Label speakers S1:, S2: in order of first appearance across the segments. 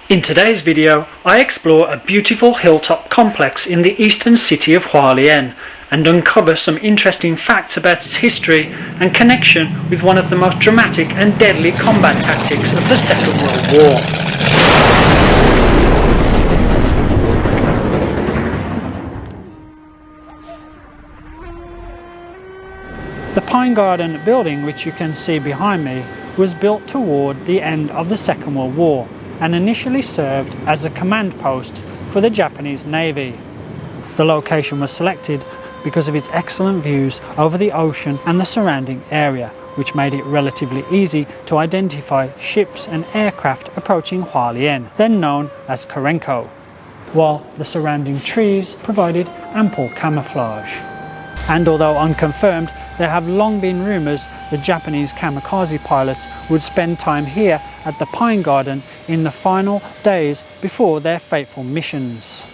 S1: In today's video, I explore a beautiful hilltop complex in the eastern city of Hualien and uncover some interesting facts about its history and connection with one of the most dramatic and deadly combat tactics of the Second World War. The Pine Garden building, which you can see behind me, was built toward the end of the Second World War and initially served as a command post for the Japanese Navy. The location was selected because of its excellent views over the ocean and the surrounding area, which made it relatively easy to identify ships and aircraft approaching Hualien, then known as Karenko, while the surrounding trees provided ample camouflage. And although unconfirmed, there have long been rumours that Japanese kamikaze pilots would spend time here at the Pine Garden in the final days before their fateful missions.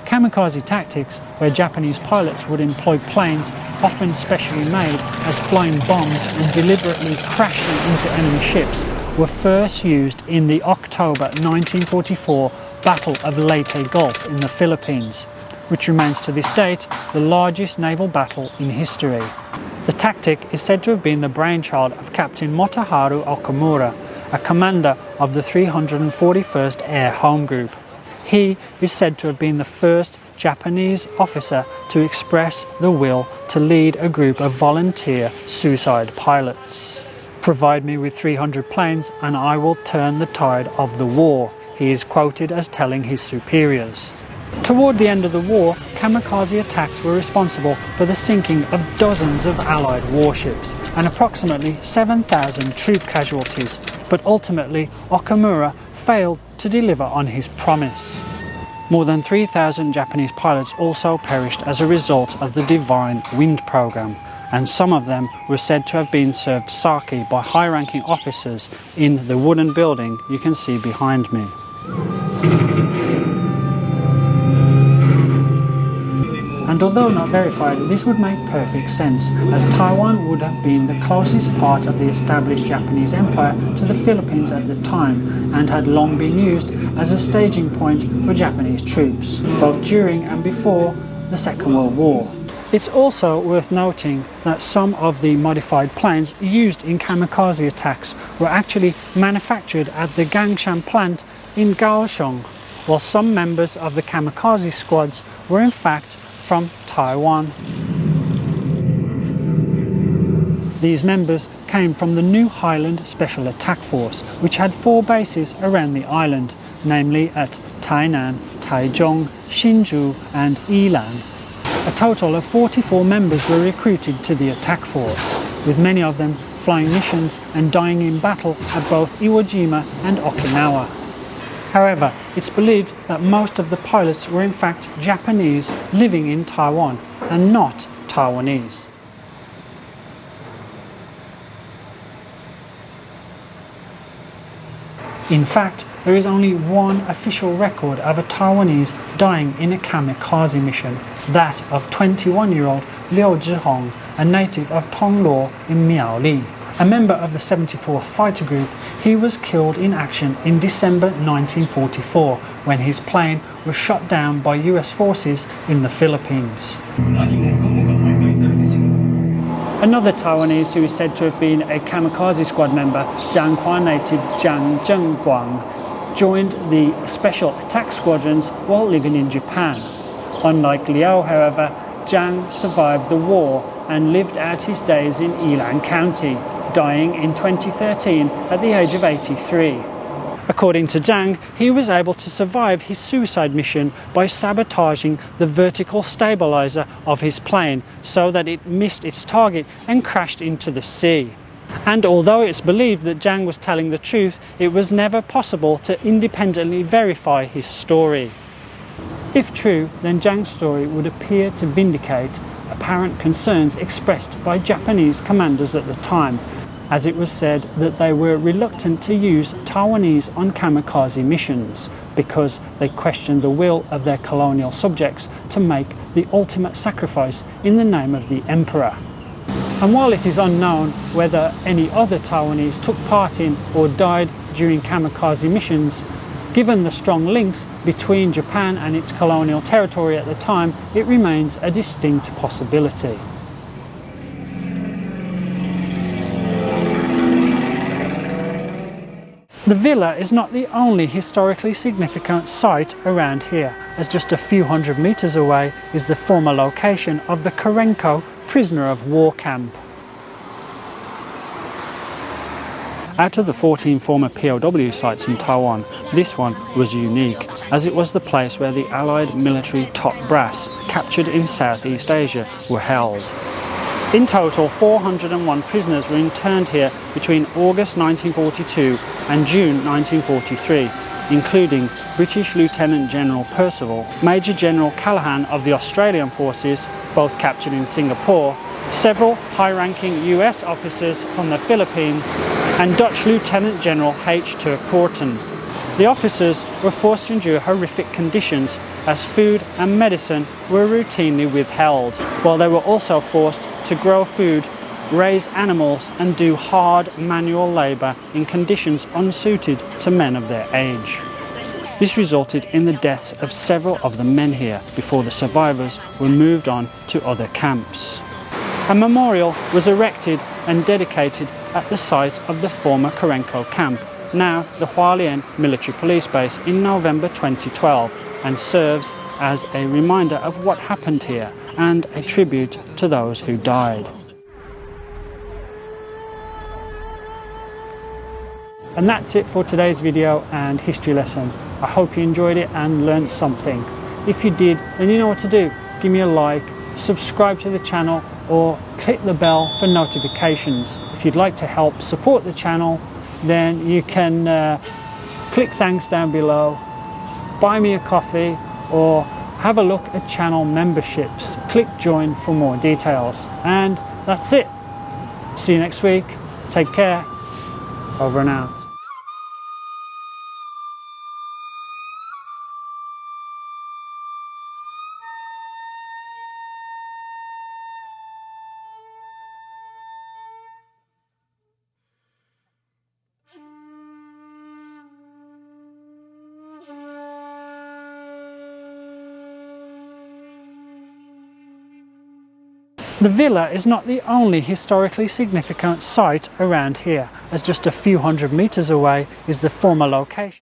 S1: Kamikaze tactics, where Japanese pilots would employ planes often specially made as flying bombs and deliberately crash them into enemy ships, were first used in the October 1944 Battle of Leyte Gulf in the Philippines, which remains to this date the largest naval battle in history. The tactic is said to have been the brainchild of Captain Motoharu Okamura, a commander of the 341st Air Home Group. He is said to have been the first Japanese officer to express the will to lead a group of volunteer suicide pilots. "Provide me with 300 planes and I will turn the tide of the war," he is quoted as telling his superiors. Toward the end of the war, kamikaze attacks were responsible for the sinking of dozens of Allied warships and approximately 7,000 troop casualties, but ultimately Okamura failed to deliver on his promise. More than 3,000 Japanese pilots also perished as a result of the Divine Wind program, and some of them were said to have been served sake by high-ranking officers in the wooden building you can see behind me. And although not verified, this would make perfect sense, as Taiwan would have been the closest part of the established Japanese Empire to the Philippines at the time, and had long been used as a staging point for Japanese troops, both during and before the Second World War. It's also worth noting that some of the modified planes used in kamikaze attacks were actually manufactured at the Gangshan plant in Kaohsiung, while some members of the kamikaze squads were in fact from Taiwan. These members came from the New Highland Special Attack Force, which had 4 bases around the island, namely at Tainan, Taichung, Hsinchu and Yilan. A total of 44 members were recruited to the attack force, with many of them flying missions and dying in battle at both Iwo Jima and Okinawa. However, it's believed that most of the pilots were in fact Japanese living in Taiwan and not Taiwanese. In fact, there is only one official record of a Taiwanese dying in a kamikaze mission, that of 21-year-old Liu Zhihong, a native of Tongluo in Miaoli. A member of the 74th Fighter Group, he was killed in action in December 1944 when his plane was shot down by US forces in the Philippines. Another Taiwanese who is said to have been a kamikaze squad member, Jianghua native Jiang Zhengguang, joined the Special Attack Squadrons while living in Japan. Unlike Liu, however, Jiang survived the war and lived out his days in Yilan County, dying in 2013 at the age of 83. According to Jiang, he was able to survive his suicide mission by sabotaging the vertical stabilizer of his plane so that it missed its target and crashed into the sea. And although it's believed that Jiang was telling the truth, it was never possible to independently verify his story. If true, then Jiang's story would appear to vindicate apparent concerns expressed by Japanese commanders at the time, as it was said that they were reluctant to use Taiwanese on kamikaze missions because they questioned the will of their colonial subjects to make the ultimate sacrifice in the name of the emperor. And while it is unknown whether any other Taiwanese took part in or died during kamikaze missions, given the strong links between Japan and its colonial territory at the time, it remains a distinct possibility. The villa is not the only historically significant site around here, as just a few hundred meters away is the former location of the Karenko prisoner of war camp. Out of the 14 former POW sites in Taiwan, this one was unique, as it was the place where the Allied military top brass, captured in Southeast Asia, were held. In total, 401 prisoners were interned here between August 1942 and June 1943, including British Lieutenant General Percival, Major General Callahan of the Australian forces, both captured in Singapore, several high-ranking US officers from the Philippines, and Dutch Lieutenant General H. Turkorten. The officers were forced to endure horrific conditions as food and medicine were routinely withheld, while they were also forced to grow food, raise animals and do hard manual labour in conditions unsuited to men of their age. This resulted in the deaths of several of the men here before the survivors were moved on to other camps. A memorial was erected and dedicated at the site of the former Karenko camp, now the Hualien military police base, in November 2012, and serves as a reminder of what happened here and a tribute to those who died. And that's it for today's video and history lesson. I hope you enjoyed it and learned something. If you did, then you know what to do. Give me a like, subscribe to the channel, or click the bell for notifications. If you'd like to help support the channel, then you can click thanks down below, buy me a coffee, or have a look at channel memberships. Click join for more details. And that's it. See you next week. Take care. Over and out. The villa is not the only historically significant site around here, as just a few hundred meters away is the former location.